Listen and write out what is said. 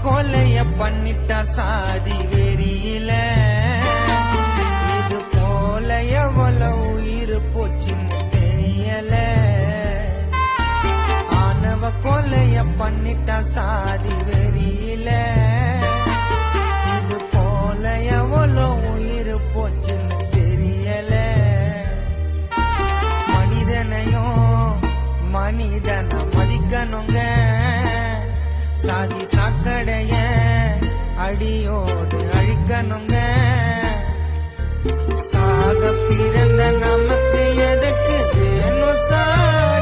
கொலைய பண்ணிட்டா சாதி வெறியில இது போல எவ்வளவு உயிர் போச்சுன்னு தெரியல ஆணவ கொலைய பண்ணிட்டா சாதி வெறியில இது போல எவ்வளவு உயிர் போச்சுன்னு தெரியல மனிதனையும் மனிதன மதிக்கணுங்க சாதி சாக்கடைய அடியோடு அழிக்கணுங்க சாக பிறந்த நமக்கு எதுக்கு வேணும் சாதி